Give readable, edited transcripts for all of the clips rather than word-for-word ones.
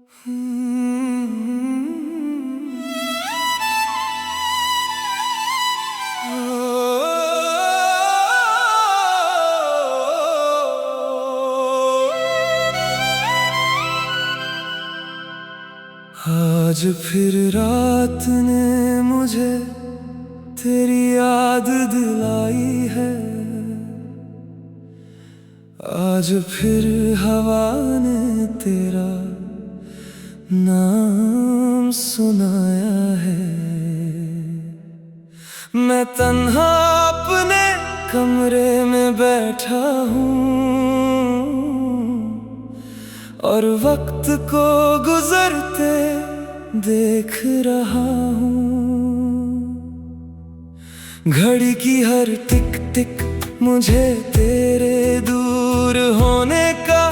आज फिर रात ने मुझे तेरी याद दिलाई है। आज फिर हवा ने तेरा नाम सुनाया है। मैं तन्हा अपने कमरे में बैठा हूँ और वक्त को गुजरते देख रहा हूँ। घड़ी की हर टिक टिक मुझे तेरे दूर होने का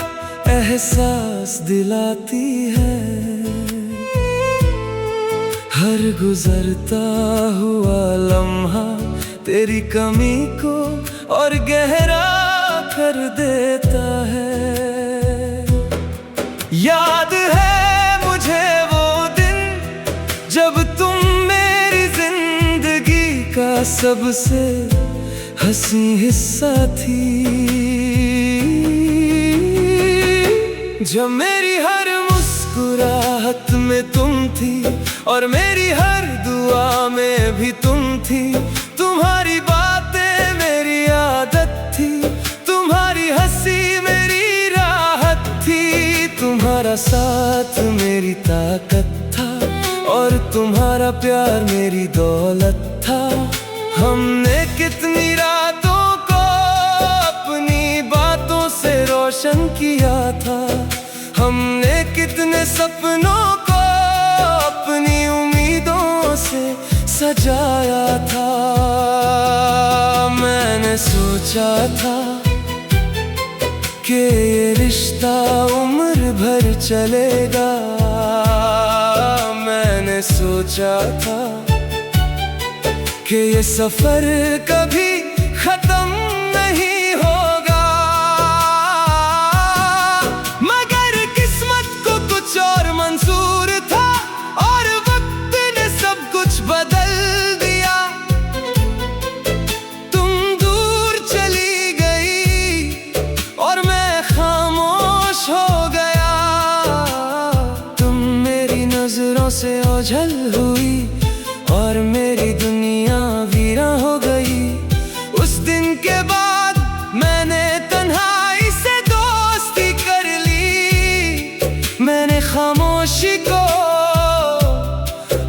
एहसास दिलाती है। हर गुजरता हुआ लम्हा तेरी कमी को और गहरा कर देता है। याद है मुझे वो दिन जब तुम मेरी जिंदगी का सबसे हंसी हिस्सा थी। जब मेरी हर मुस्कुराहट में तुम थी और मेरी हर दुआ में भी तुम थी। तुम्हारी बातें मेरी आदत थी, तुम्हारी हंसी मेरी राहत थी। तुम्हारा साथ मेरी ताकत था और तुम्हारा प्यार मेरी दौलत था। हमने कितनी रातों को अपनी बातों से रोशन किया था। हमने कितने सपनों को अपनी उम्मीदों से सजाया था। मैंने सोचा था कि ये रिश्ता उम्र भर चलेगा। मैंने सोचा था कि ये सफर कभी खत्म नहीं होगा। मगर किस्मत को कुछ और मंजूर था और वक्त ने सब कुछ बदल दिया। तुम दूर चली गई और मैं खामोश हो गया। तुम मेरी नजरों से ओझल हुई और मेरी दुनिया वीरा हो गई। उस दिन के बाद मैंने तन्हाई से दोस्ती कर ली। मैंने खामोशी को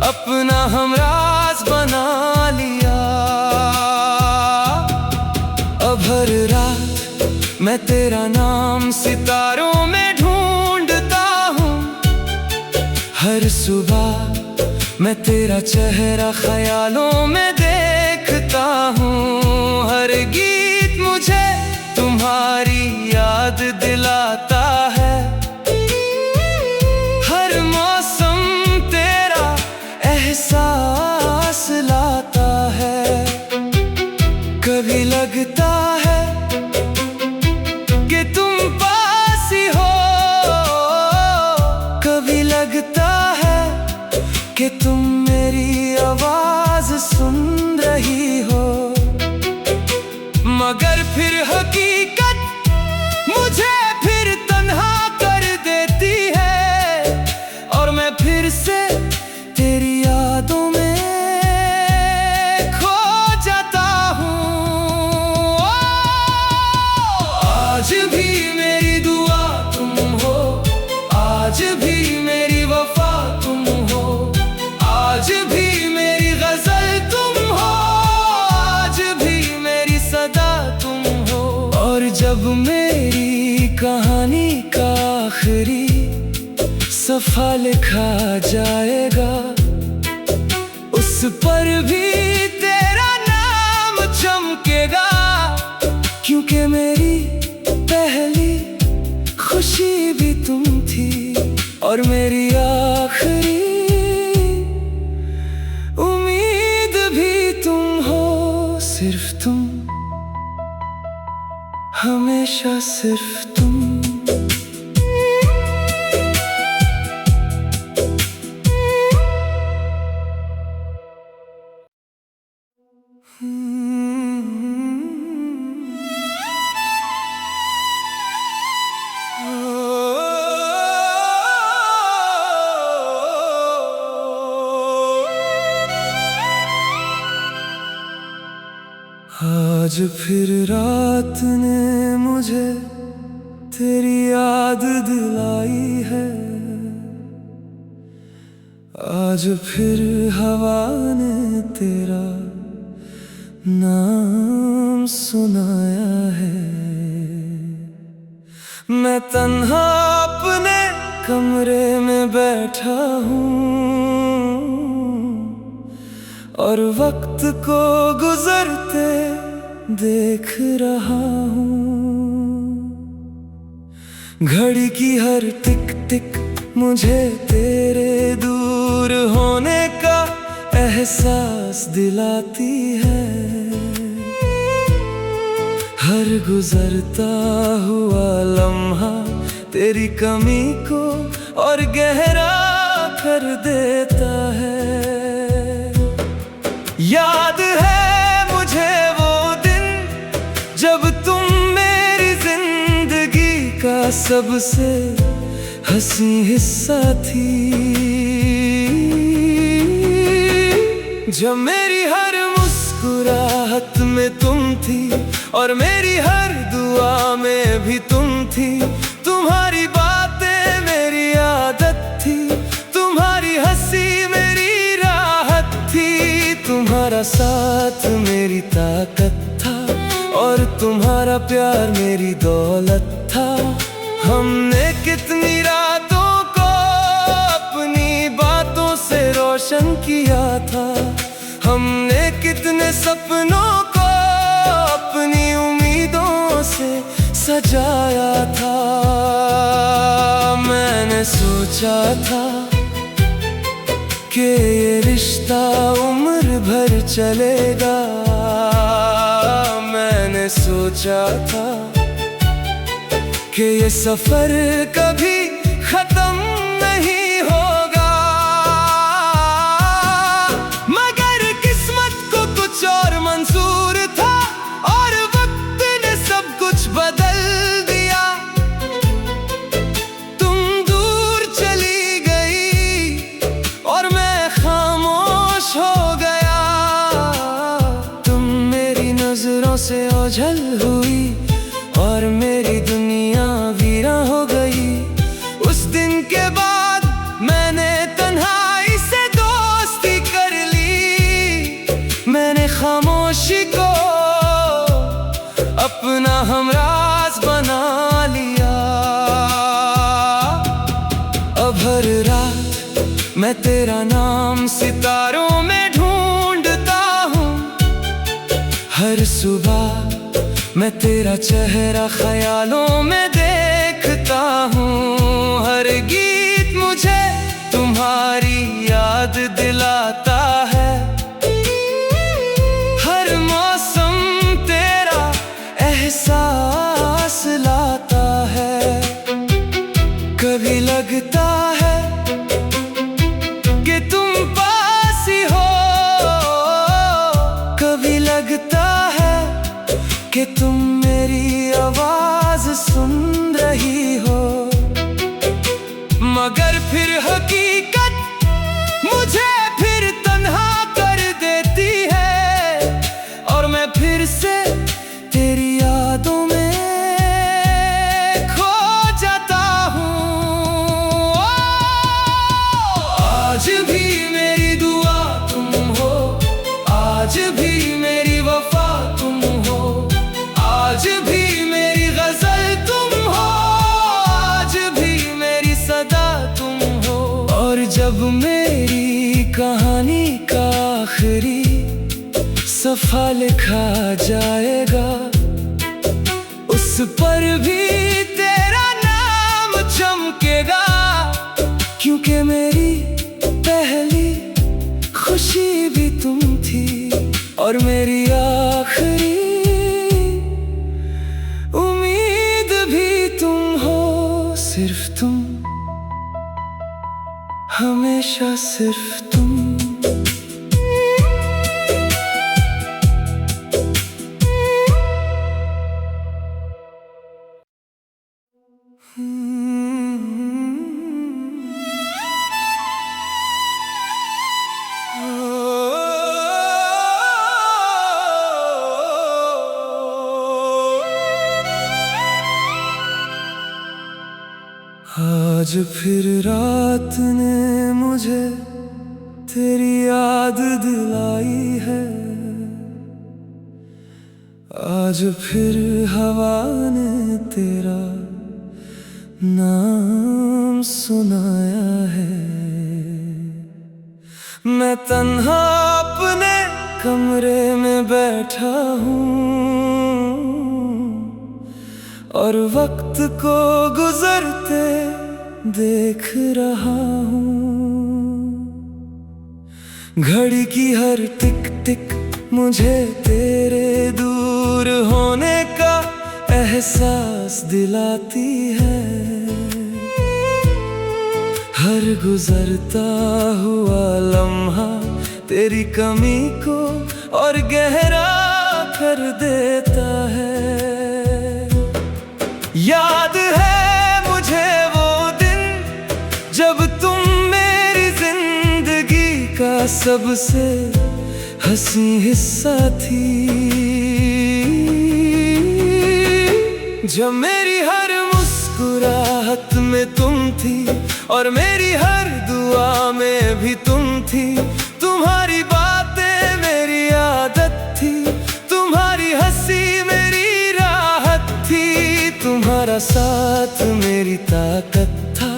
अपना हमराज बना लिया। अब हर रात मैं तेरा नाम सितारों में ढूंढता हूँ। हर सुबह मैं तेरा चेहरा ख्यालों में देखता हूँ। हर गीत मुझे तुम्हारी याद दिलाता है। हर मौसम तेरा एहसास लाता है। कभी लगता है कि तुम पास ही हो, कभी लगता है कि तुम मेरी आवाज सुन रही हो। मगर फिर हकीकत मुझे फिर तन्हा कर देती है और मैं फिर से तेरी यादों में खो जाता हूँ। आज भी मेरी दुआ तुम हो, आज भी मेरी वफा तुम हो। आज भी मेरी गजल तुम हो, आज भी मेरी सदा तुम हो। और जब मेरी कहानी का आखिरी सफ़ा लिखा जाएगा, उस पर भी तेरा नाम चमकेगा। क्योंकि मेरी पहली खुशी भी तुम थी और मेरी आखिरी उम्मीद भी तुम हो। सिर्फ तुम, हमेशा सिर्फ तुम। आज फिर रात ने मुझे तेरी याद दिलाई है, आज फिर हवा ने तेरा नाम सुनाया है। मैं तन्हा अपने कमरे में बैठा हूँ और वक्त को गुजरते देख रहा हूँ। घड़ी की हर टिक टिक मुझे तेरे दूर होने का एहसास दिलाती है। हर गुजरता हुआ लम्हा तेरी कमी को और गहरा कर देता है। याद है मुझे वो दिन जब तुम मेरी जिंदगी का सबसे हंसी हिस्सा थी, जब मेरी हर मुस्कुराहट में तुम थी और मेरी हर दुआ में भी तुम थी। तुम्हारी बातें मेरी आदत थी, तुम्हारी हंसी मेरी राहत थी, तुम्हारा साथ मेरी ताकत था और तुम्हारा प्यार मेरी दौलत था। हमने कितनी रातों को अपनी बातों से रोशन किया था, हमने कितने सपनों को अपनी उम्मीदों से सजाया था। मैंने सोचा था कि ये रिश्ता उम्र भर चलेगा, मैंने सोचा था कि ये सफर कभी खत्म नहीं होगा। मगर किस्मत को कुछ और मंजूर था और वक्त ने सब कुछ बदल दिया। तुम दूर चली गई और मैं खामोश हो गया। तुम मेरी नजरों से ओझल हुई और मेरी दुनिया वीरा हो गई। उस दिन के बाद मैंने तन्हाई से दोस्ती कर ली, मैंने खामोशी को अपना हमराज बना लिया। अब हर रात मैं तेरा नाम सितारों में ढूंढता हूँ, हर सुबह मैं तेरा चेहरा ख्यालों में देखता हूँ। हर गीत मुझे तुम्हारी याद दिलाता है, हर मौसम तेरा एहसास लाता है। कभी लगता है कि तुम पास ही हो, कभी लगता है कि तुम मेरी आवाज सुन रही हो। मगर फिर हकीकत मुझे फिर तन्हा कर देती है और मैं फिर से तेरी यादों में खो जाता हूँ। आज भी मेरी दुआ तुम हो, आज भी मेरी वफा तुम हो, आज भी मेरी गजल तुम हो, आज भी मेरी सदा तुम हो। और जब मेरी कहानी का आखिरी सफ़ा लिखा जाएगा, उस पर भी तेरा नाम चमकेगा। क्योंकि मेरी पहली खुशी भी तुम थी और मेरी आखिरी सिर्फ तुम, हमेशा सिर्फ तुम। आज फिर रात ने मुझे तेरी याद दिलाई है, आज फिर हवा ने तेरा नाम सुनाया है। मैं तन्हा अपने कमरे में बैठा हूँ और वक्त को गुजरते देख रहा हूँ। घड़ी की हर टिक टिक मुझे तेरे दूर होने का एहसास दिलाती है। हर गुजरता हुआ लम्हा तेरी कमी को और गहरा कर देता है। याद है मुझे वो दिन जब तुम मेरी जिंदगी का सबसे हंसी हिस्सा थी, जब मेरी हर मुस्कुराहट में तुम थी और मेरी हर दुआ में भी तुम थी। तुम्हारी बातें मेरी आदत थी, तुम्हारी हंसी मेरी राहत थी, तुम्हारा साथ मेरी ताकत था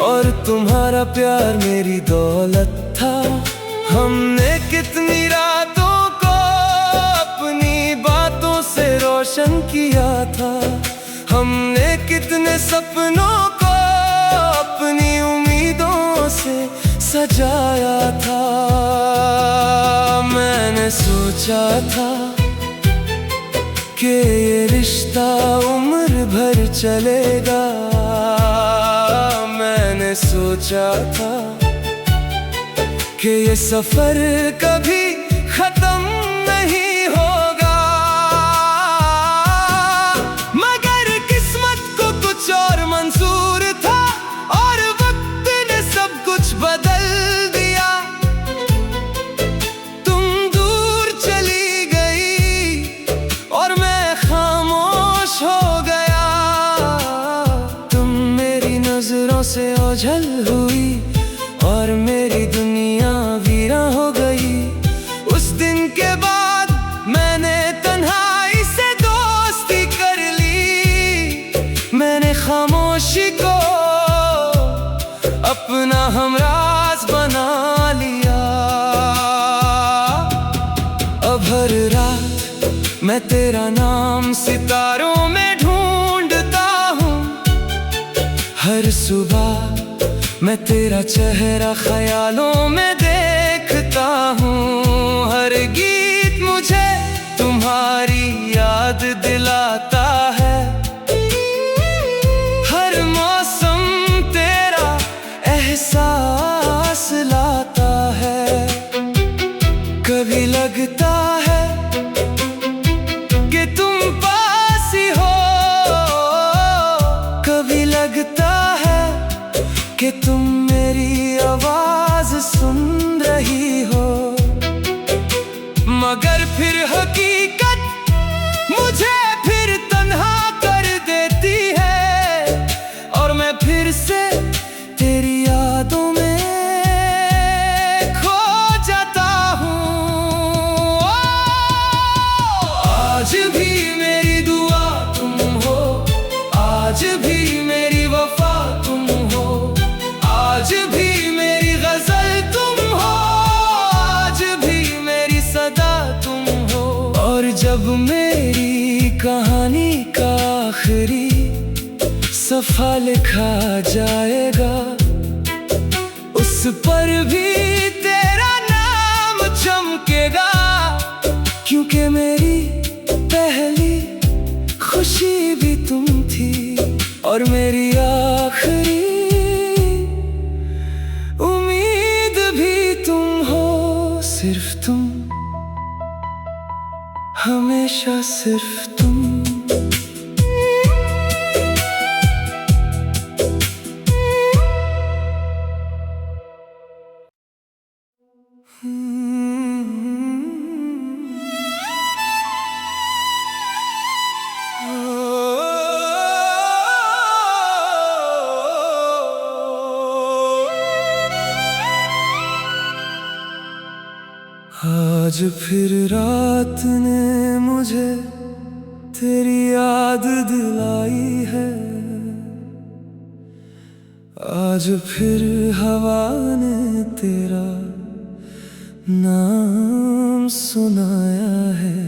और तुम्हारा प्यार मेरी दौलत था। हमने कितनी रातों को अपनी बातों से रोशन किया था, हमने कितने सपनों को अपनी उम्मीदों से सजाया था। मैंने सोचा था कि ये रिश्ता उम्र भर चलेगा, मैंने सोचा था कि ये सफर कभी खत्म नहीं होगा। मगर किस्मत को कुछ और मंजूर था और वक्त ने सब कुछ बदल दिया। तुम दूर चली गई और मैं खामोश हो गया। तुम मेरी नजरों से ओझल हुई और मेरी दुनिया वीरा हो गई। उस दिन के बाद मैंने तन्हाई से दोस्ती कर ली, मैंने खामोशी को अपना हमराज बना लिया। अब हर रात मैं तेरा नाम सितारों में ढूंढता हूँ, हर सुबह मैं तेरा चेहरा ख्यालों में देखता हूँ। हर गीत मुझे तुम्हारी याद दिलाता है, हर मौसम तेरा एहसास लाता है। कभी लगता है कि तुम पास ही हो, कभी लगता है कि तुम मेरी आवाज सुन रही हो। मगर फिर हकीकत मुझे फिर तन्हा कर देती है और मैं फिर से तेरी यादों में खो जाता हूँ। आज भी मेरी दुआ तुम हो, आज भी मेरी वफा तुम हो, आज भी मेरी गजल तुम हो, आज भी मेरी सदा तुम हो। और जब मेरी कहानी का आखिरी सफ़ा लिखा जाएगा, उस पर भी तेरा नाम चमकेगा। क्योंकि मेरी पहली खुशी भी तुम थी और मेरी आखिरी सिर्फ तुम, हमेशा सिर्फ तुम। आज फिर रात ने मुझे तेरी याद दिलाई है, आज फिर हवा ने तेरा नाम सुनाया है।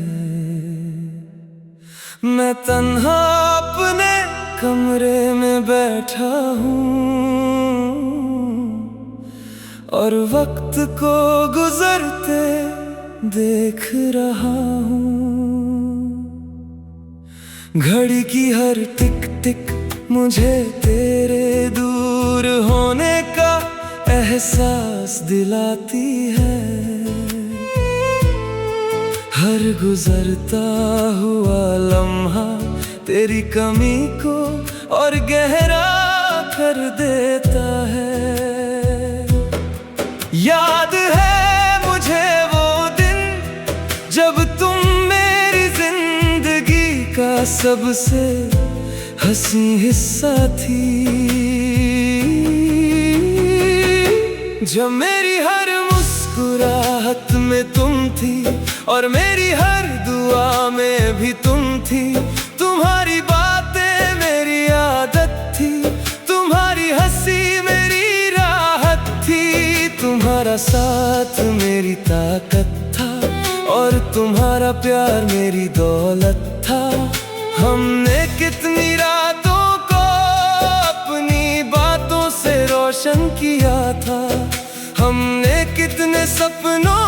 मैं तन्हा अपने कमरे में बैठा हूँ और वक्त को गुजरते देख रहा हूँ। घड़ी की हर टिक टिक मुझे तेरे दूर होने का एहसास दिलाती है। हर गुजरता हुआ लम्हा तेरी कमी को और गहरा कर देता है। याद है मुझे वो दिन जब तुम मेरी जिंदगी का सबसे हंसी हिस्सा थी, जब मेरी हर मुस्कुराहट में तुम थी और मेरी हर दुआ में भी तुम थी। तुम्हारी बातें मेरी आदत थी, तुम्हारी हंसी मेरी राहत थी, तुम्हारा साथ मेरी ताकत था और तुम्हारा प्यार मेरी दौलत था। हमने कितनी रातों को अपनी बातों से रोशन किया था, हमने कितने सपनों